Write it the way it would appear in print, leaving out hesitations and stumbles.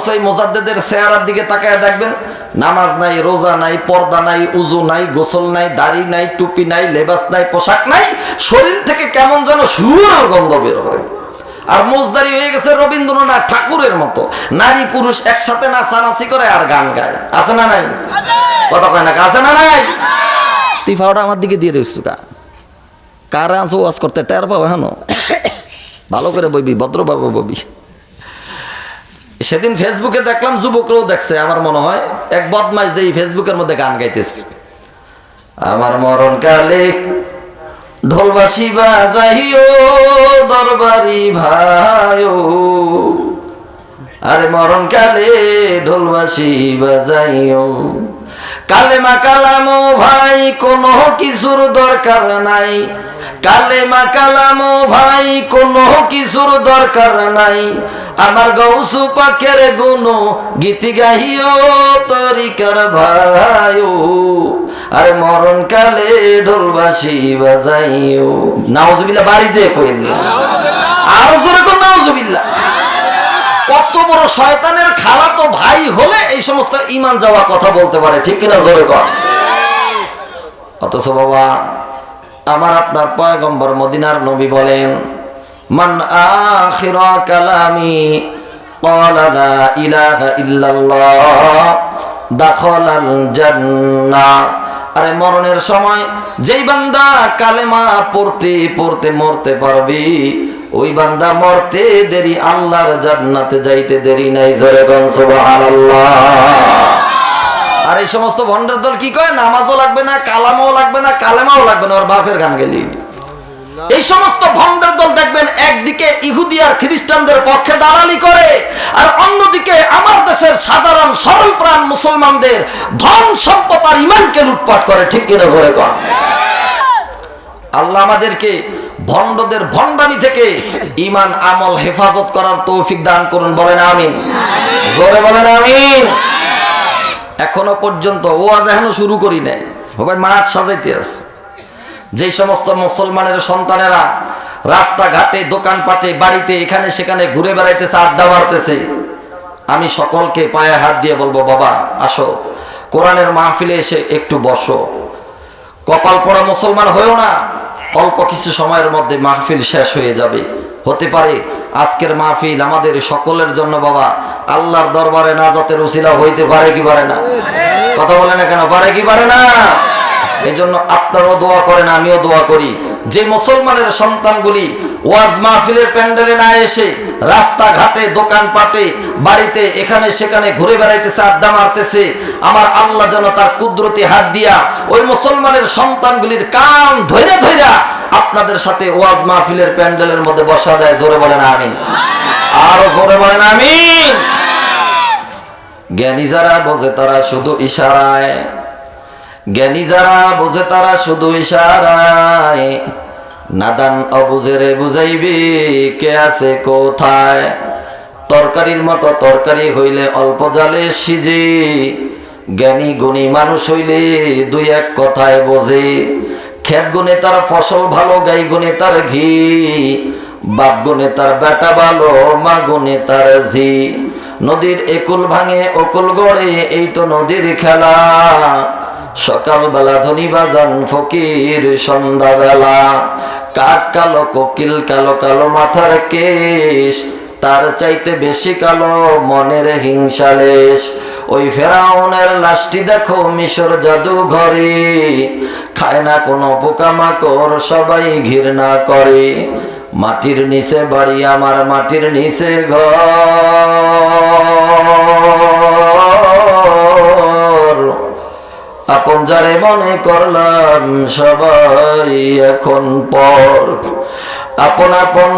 অথচ এই মুজাদ্দেদের চেহারার দিকে তাকায় দেখবেন, নামাজ নাই, রোজা নাই, পর্দা নাই, উজু নাই, গোসল নাই, দাড়ি নাই, টুপি নাই, লেবাস নাই, পোশাক নাই, শরীর থেকে কেমন যেন শুয়োরের গন্ধ বের হয়। আর মুজদারি হয়ে গেছে রবীন্দ্রনাথ ঠাকুরের মতো, নারী পুরুষ একসাথে নাচানাচি করে আর গান গায়। আছে না নাই? কথা কয় না, আছে না নাই? তুই ফাওয়াটা আমার দিকে দিয়ে রইছ কারে আনছো ওয়াজ করতে, টের পাবো হেন, ভালো করে বইবি, ভদ্রভাবে বইবি। সেদিন ফেসবুকে দেখলাম, যুবকরাও দেখছে আমার মনে হয়, এক বদমাইশ দেই ফেসবুকের মধ্যে গান গাইতেছে, আমার মরণ কালে ঢোলবাসি বাজাইও দরবারি ভাইও, আরে মরণ কালে ঢোলবাসি বাজাইও, কালেমা কালামো ভাই কোনো কিছুর দরকার নাই, কালেমা কালামো ভাই কোনো কিছুর দরকার নাই, আমার গৌসু পাকের গুণ গীতি গাহিও তরিকার ভাইও, আরে মরণ কালে ঢোলবাসি বাজাইও। নাউজুবিল্লাহ বাড়ি যে কইন, আরো জোরে কোন নাউজুবিল্লাহ। কত বড় শয়তানের খালাতো ভাই হলে এই সমস্ত ঈমান যাওয়া কথা বলতে পারে, ঠিক কিনা জোরে কর। অথচ বাবা আমার আপনার পয়গম্বর মদিনার নবী বলেন, মান আখিরা কালামি ক্বালা লা ইলাহা ইল্লাল্লাহ দাখালাল জান্নাহ। আরে মরণের সময় যেই বান্দা কালেমা পড়তে পড়তে মরতে পারবে, ওই বান্দা মরতে দেরি আল্লাহর জান্নাতে যাইতে দেরি নাই। জোরে কোন সুবহানাল্লাহ। আর এই সমস্ত ভণ্ডের দল কি কয়, নামাজও লাগবে না, কালামও লাগবে না, কালেমাও লাগবে না, ওর বাপের গান গেলি। এই সমস্ত ভণ্ডের দল দেখবেন একদিকে ইহুদি আর খ্রিস্টানদের পক্ষে দালালি করে, আর অন্যদিকে আমার দেশের সাধারণ সরল প্রাণ মুসলমানদের ধন সম্পদ আর ঈমানকে লুটপাট করে, ঠিক কিনা জোরে কর। আল্লাহ আমাদেরকে ভণ্ডদের ভণ্ডামি থেকে ঈমান আমল হেফাজত করার তৌফিক দান করুন, বলেন আমিন। জোরে বলেন আমিন। এখনো পর্যন্ত ওয়াজ এখনো শুরু করি নাই, সবাই মাঠ সাজাইতে আছে। যে সমস্ত মুসলমানের সন্তানেরা রাস্তাঘাটে, দোকানপাটে, বাড়িতে, এখানে সেখানে ঘুরে বেড়াইতেছে, আড্ডা মারতেছে, আমি সকলকে পায়ে হাত দিয়ে বলবো, বাবা আসো, কোরআনের মাহফিলে এসে একটু বসো। কপাল পড়া মুসলমান হয়েও না, অল্প কিছু সময়ের মধ্যে মাহফিল শেষ হয়ে যাবে। হতে পারে আজকের মাহফিল আমাদের সকলের জন্য বাবা আল্লাহর দরবারে নাজাতের উসিলা হইতে পারে কি পারে না? কথা বলে না কেন, পারে কি পারে না? এই জন্য আপনারাও দোয়া করেন, আমিও দোয়া করি, যে মুসলমানের সন্তানগুলি ওয়াজ মাহফিলের প্যান্ডেলে না এসে রাস্তাঘাটে, দোকানপাটে, বাড়িতে, এখানে সেখানে ঘুরে বেড়াইতেছে, আড্ডা মারতেছে, আমার আল্লাহ যেন তার কুদরতি হাত দিয়া ওই মুসলমানের সন্তানগুলির কান ধইরা ধইরা আপনাদের সাথে ওয়াজ মাহফিলের প্যান্ডেলের মধ্যে বসা দেয়। জোরে বলেন আমিন, আরো জোরে বলেন আমিন। জ্ঞানী যারা বোঝে তারা শুধু ইশারায়, জ্ঞানী যারা বোঝে তারা শুধু ইশারায়, নাদান অবুঝেরে বুঝাইবি কে আছে কোথায়। তরকারির মতো তরকারি হইলে অল্প জালে সিজে, জ্ঞানী গুণী মানুষ হইলে দুই এক কথায় বোঝে। ক্ষেত গুণে তার ফসল ভালো, গাই গুণে তার ঘি, বাপ গুণে তার বেটা ভালো, মা গুণে তার ঝি। নদীর একুল ভাঙে অকুল গড়ে, এই তো নদীর খেলা। সকালবেলা ধনী বাজান ফকির, সন্ধ্যাবেলা কাক কালো, কোকিল কালো, কালো মাথার কেশ, তার চাইতে বেশি কালো মনের হিংসালেশ। ওই ফেরাউনের লাশটি দেখো মিশর জাদুঘরে, খায় না কোনো পোকামাকড়, সবাই ঘৃণা করে। মাটির নিচে বাড়ি আমার, মাটির নিচে ঘর, আপন যারে মনে করলাম সবাই এখন পর। আপন আপন